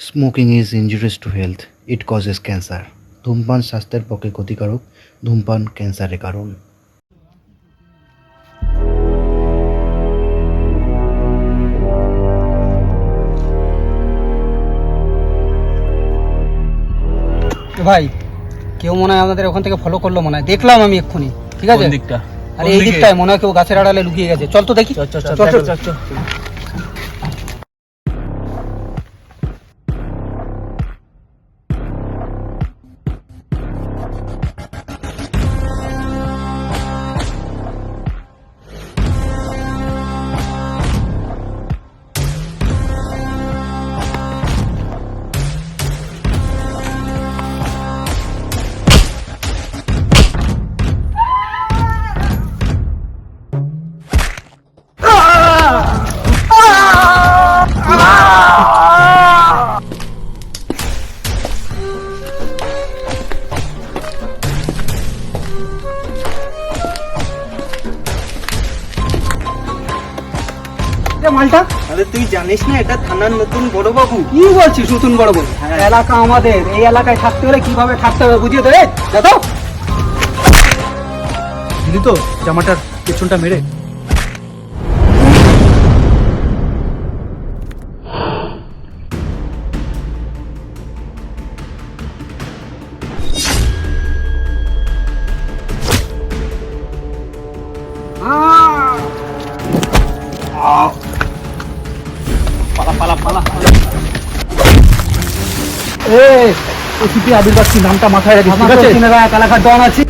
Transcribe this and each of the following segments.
Smoking is injurious to health, it causes cancer. ধূমপান স্বাস্থ্যের পক্ষে ক্ষতিকারক, ধূমপান ক্যান্সারের কারণ। ভাই কেউ মনে হয় আমাদের ওখান থেকে ফলো করলো, মনে হয় দেখলাম আমি এক্ষুনি। ঠিক আছে, আরে এই দিকটায় মনে হয় কেউ গাছের আড়ালে লুকিয়ে গেছে। চল তো দেখি। চল। মালটা, আরে তুই জানিস না এটা থানার নতুন বড় বাবু? কি বলছিস নতুন বড় বড়? এলাকা আমাদের, এই এলাকায় থাকতে হলে কিভাবে থাকতে হবে বুঝিয়ে দেবে। দেখো দিলি তো জামাটার পেছনটা মেরে। ওসিপি আবির বাচ্চি নামটা মাথায় রাখিস, ঠিক আছে? এলাকার ডন আছে।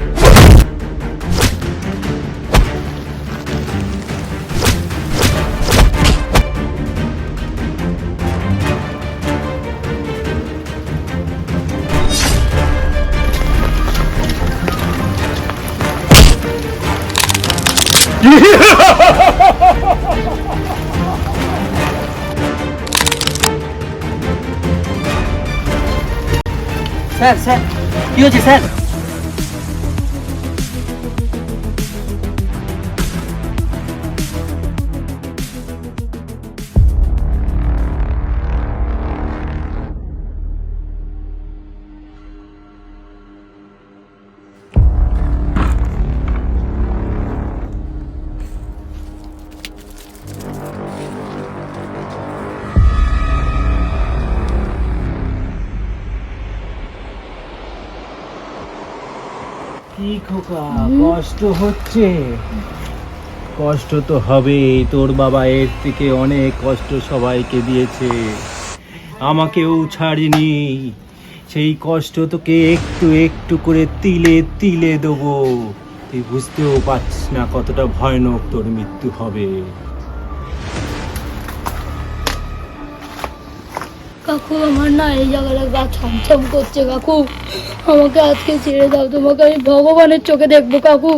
স্যার কি হয়েছে স্যার? কি খোকা, কষ্ট হচ্ছে? কষ্ট তো হবেই, তোর বাবা এর থেকে অনেক কষ্ট সবাইকে দিয়েছে, আমাকেও ছাড়েনি। সেই কষ্ট তোকে একটু একটু করে তিলে তিলে দেবো। তুই বুঝতেও পারছিস না কতটা ভয়ানক তোর মৃত্যু হবে। কাকু আমার না এই জায়গাটা গা ছমছম করছে কাকু, আমাকে আজকে ছেড়ে দাও, তোমাকে আমি ভগবানের চোখে দেখবো কাকু।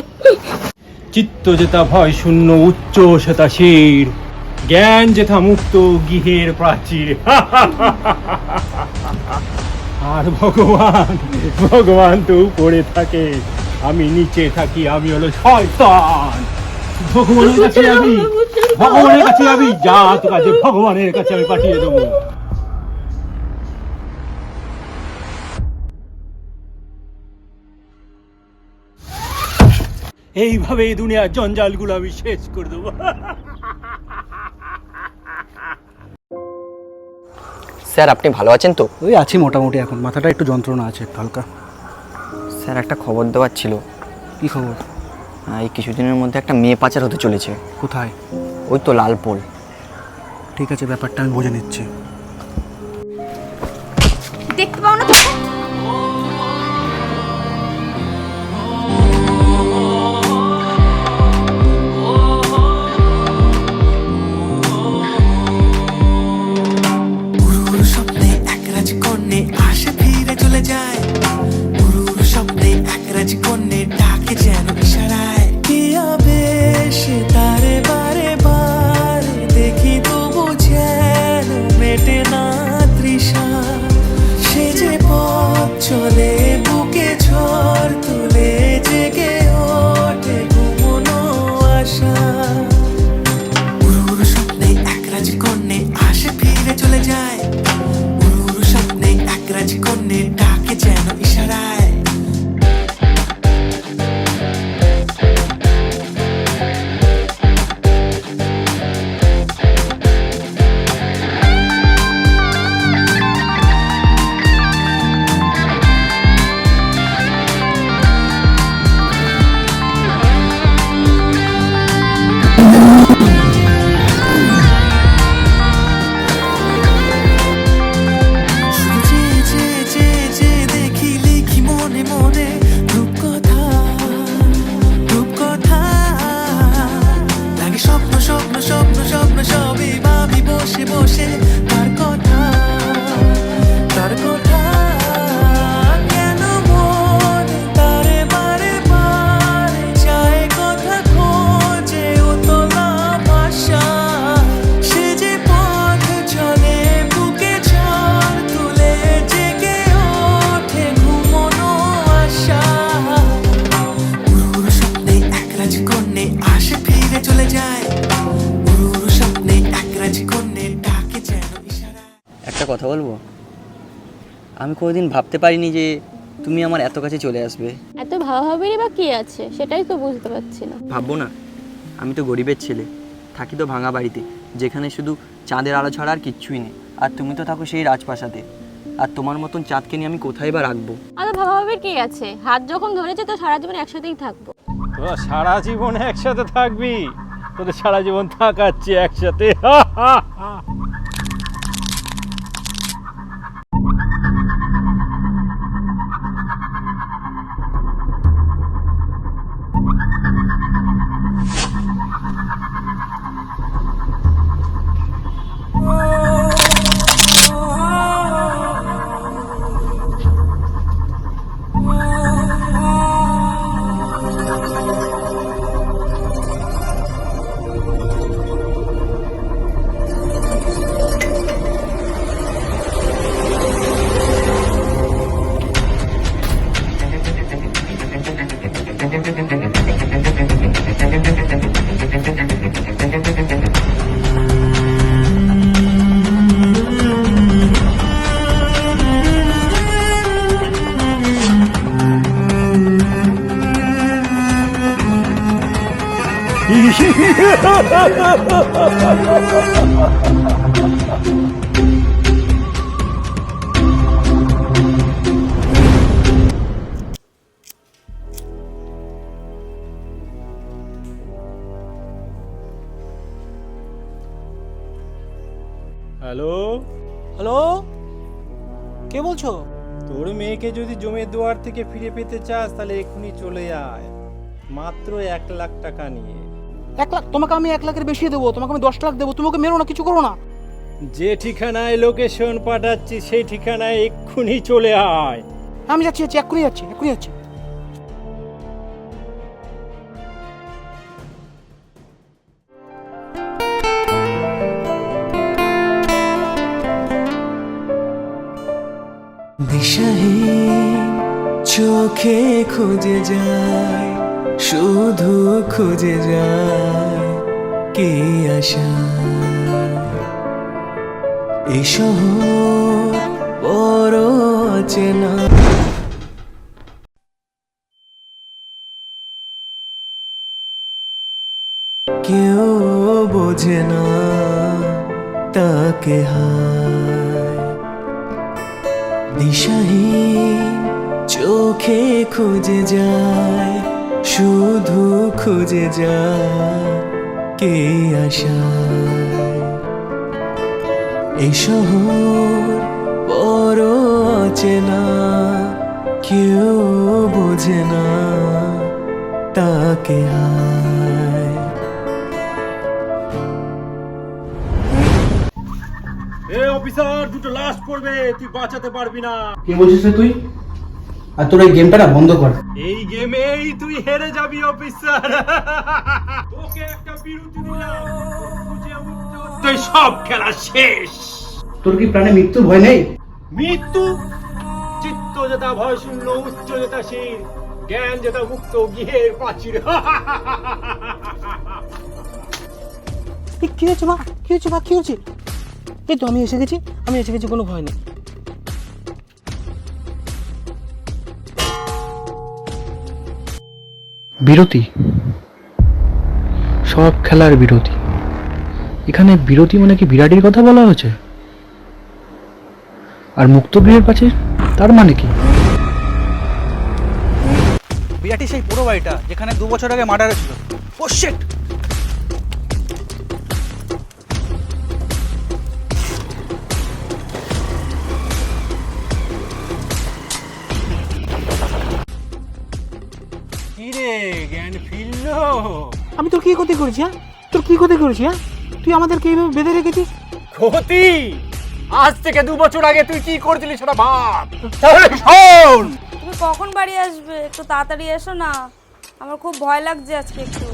চিত্ত যেথা ভয় শূন্য উচ্চ সেতা শির, জ্ঞান যেথা মুক্ত গৃহের প্রাচীর। আর ভগবান তো উপরে থাকে, আমি নিচে থাকি, আমি হলো শয়তান। ভগবানের কাছে আমি যা তোর কাছে ভগবানের কাছে আমি পাঠিয়ে দেবো। এইভাবে এই দুনিয়ার জঞ্জালগুলো আমি শেষ করে দেবো। স্যার আপনি ভালো আছেন তো? ওই আছি মোটামুটি, এখন মাথাটা একটু যন্ত্রণা আছে হালকা। স্যার একটা খবর দেওয়ার ছিল। কি খবর? এই কিছুদিনের মধ্যে একটা মেয়ে পাচার হতে চলেছে। কোথায়? ওই তো লালপোল। ঠিক আছে, ব্যাপারটা আমি বুঝে নিচ্ছি। দেখতে পাও না তোকে? চলে যায় একটা কথা বলবো? আমি কোনোদিন ভাবতে পারিনি যে তুমি আমার এত কাছে চলে আসবে। এত ভাবাভাবিরই বা কি আছে সেটাই তো বুঝতে পারছি না। ভাববো না, আমি তো গরিবের ছেলে, থাকি তো ভাঙা বাড়িতে, যেখানে শুধু চাঁদের আলো ছাড়া আর কিচ্ছুই নেই। আর তুমি তো থাকো সেই রাজপ্রাসাদে, আর তোমার মতন চাঁদকে নিয়ে আমি কোথায় বা রাখবো? এত ভাবাভাবির কি আছে? হাত যখন ধরেছে তো সারা জীবন একসাথেই থাকবো। তোরা সারা জীবন একসাথে থাকবি? তোদের সারা জীবন থাকাচ্ছি একসাথে। হ্যালো, হ্যালো, কে বলছো? তোর মেয়েকে যদি জমির দুয়ার থেকে ফিরে পেতে চাস তাহলে এক্ষুনি চলে আয়, মাত্র 1 লাখ টাকা নিয়ে। 1 লাখ? তোমাকে আমি 1 লাখের বেশি দেবো, তোমাকে আমি 10 লাখ দেবো। তুমি ওকে মেরো না, কিছু করো না। যে ঠিকানায় লোকেশন পাঠাচ্ছি সেই ঠিকানায় এক্ষুনি চলে আয়। আমি যাচ্ছি, এক্ষুনি যাচ্ছি। দিশাহীন চোখে খুঁজে যায়, শুধু খুঁজে যায় কে আশা। এই শহর বড় অচেনা, কেউ বোঝে না তাকে হায়। দিশাহীন চোখে খুঁজে যায়, শুধু খুঁজে যায় কে আশায়। এই শহর বড় অচেনা, কেউ বোঝে না তাকে হায়। অফিসার, দুটো লাশ পড়বে, তুই বাঁচাতে পারবি না। কি বলছিস তুই? আর তোর এই গেমটা না বন্ধ কর। এই গেমেই তুই হেরে যাবি অফিসার। তোকে একটা বিরতি দিলাম, বুঝে উঠতে হচ্ছে সব খেলা শেষ। তোর কি প্রাণে মৃত্যুর ভয় নেই? মৃত্যু? চিত্ত যেটা ভয় শূন্য, উচ্চ যেটা শির, জ্ঞান যেটা মুক্ত গৃহের প্রাচীর। কি হয়েছে মা? কি হয়েছে? এই তো আমি এসে গেছি, কোনো ভয় নেই। বিরতি, সব খেলার বিরতি। এখানে বিরতি মানে কি বিরাটির কথা বলা হয়েছে? আর মুক্ত গৃহের প্রাচীর তার মানে কি? বিরাটি সেই পুরো বাড়িটা যেখানে 2 বছর আগে মার্ডার হয়েছিল। ও শিট! কি রে, জ্ঞান ফিরলো? আমি তোর কি ক্ষতি করেছি? হ্যাঁ, তুই আমাদেরকে এইভাবে বেঁধে রেখেছিস। ক্ষতি? আজ থেকে 2 বছর আগে তুই কি করছিলি সেটা ভাব। তাহলে শোন, তুমি কখন বাড়ি আসবে? একটু তাড়াতাড়ি এসো না, আমার খুব ভয় লাগছে আজকে। একটু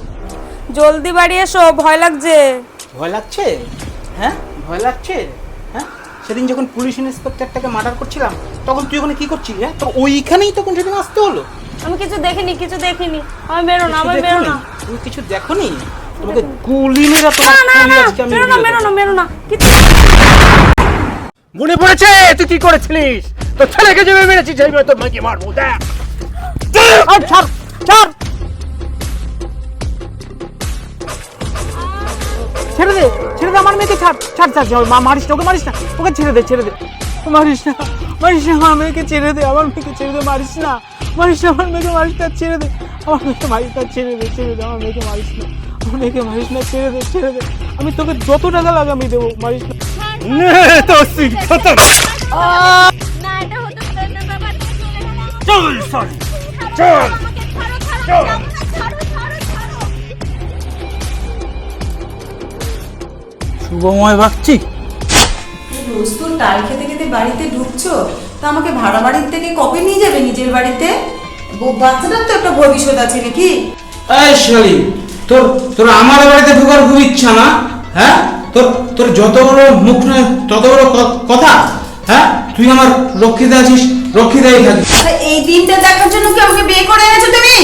জলদি বাড়ি এসো, ভয় লাগছে। ভয় লাগছে? হ্যাঁ, ভয় লাগছে? হ্যাঁ, সেদিন যখন পুলিশ ইন্সপেক্টরটাকে মার্ডার করছিলাম তখন তুই ওখানে কি করছিলি? হ্যাঁ, তো ওইখানেই তখন সেদিন আসতে হলো। আমি কিছু দেখিনি। আমি বেরো না। তুমি কিছু দেখোনি? তোমাকে গুলি মেরে মেরো না। মনে পড়েছে তুই কি করেছিলিস? তোর ছেলেকে যেভাবে মেরেছিস সেইভাবে তোর মাকে মারবো, দেখ। ছাড় ছাড়, ছেড়ে দে ছেড়ে দে আমার মেয়েকে, ছাড় ছাড় ছাড়, মা মারিস না, ওকে মারিস না, ওকে ছেড়ে দে ছেড়ে দে, মারিস না মারিস না, আমার মেয়েকে ছেড়ে দে, আমার মেয়েকে ছেড়ে দে, মারিস না মারিস না, আমার মেয়েকে মারিস না, ছেড়ে দে, আমার মেয়েকে মারিস না, ছেড়ে দে ছেড়ে দে, আমার মেয়েকে মারিস না, আমার মেয়েকে মারিস না, ছেড়ে দে ছেড়ে দে, আমি তোকে যত টাকা লাগে আমি দেবো, মারিস না। তো খতম। না এটা হতে পারে না বাবা, চল সরি চল চল। শুভময় বাগচি, রোজ তো টাল খেতে খেতে বাড়িতে ঢুকছো, তা আমাকে ভাড়া বাড়ির থেকে কবে নিয়ে যাবে নিজের বাড়িতে? বাচ্চাটার তো একটা ভবিষ্যৎ আছে নাকি? এই শালি, তোর তোর আমার বাড়িতে ঢোকার খুব ইচ্ছা না? হ্যাঁ, তোর তোর যত বড় মুখ নয় তত বড় কথা। হ্যাঁ, তুই আমার রক্ষিতা আছিস, রক্ষিতাই থাকিস। এই দিনটা দেখার জন্য কি আমাকে বিয়ে করে এনেছো তুমি?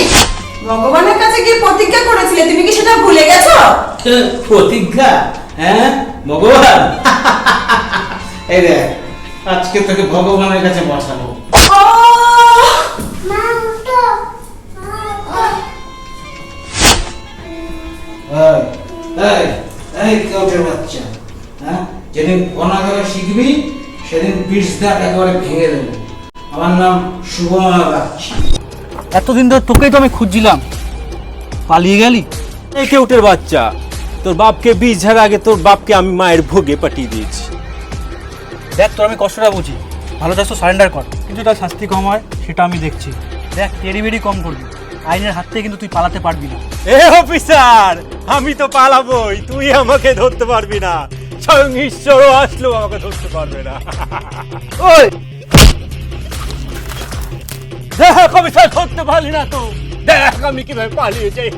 ভগবানের কাছে কি প্রতিজ্ঞা করেছিলে, তুমি কি সেটা ভুলে গেছো? প্রতিজ্ঞা? হ্যাঁ, ভগবান। এই রে, আজকে তোকে ভগবানের কাছে বসাবো। কেউটের বাচ্চা, হ্যাঁ, যেদিন অনাগারে শিখবি সেদিন 20 দাঁত একেবারে ভেঙে দেবো। আমার নাম শুভময় বাগচি। এতদিন ধরে তোকেই তো আমি খুঁজছিলাম, পালিয়ে গেলি। এই কেউটের বাচ্চা, তোর বাপকে 20 ঝাড় আগে তোর বাপকে আমি মায়ের ভোগে পাঠিয়ে দিয়েছি। দেখ তোর আমি কষ্টটা বুঝি, ভালো চাস তো সারেন্ডার কর, কিন্তু তার শাস্তি কম হয় সেটা আমি দেখছি। দেখ টেরিবেরি কম করবি, আইনের হাত থেকে কিন্তু তুই পালাতে পারবি না। এ অফিসার, আমি তো পালাবই, তুই আমাকে ধরতে পারবি না, স্বয়ং ঈশ্বরও আসলেও আমাকে ধরতে পারবে না। ওই দেখ অফিসার, ধরতে পারলি না তো, দেখ আমি কিভাবে পালিয়ে যাই।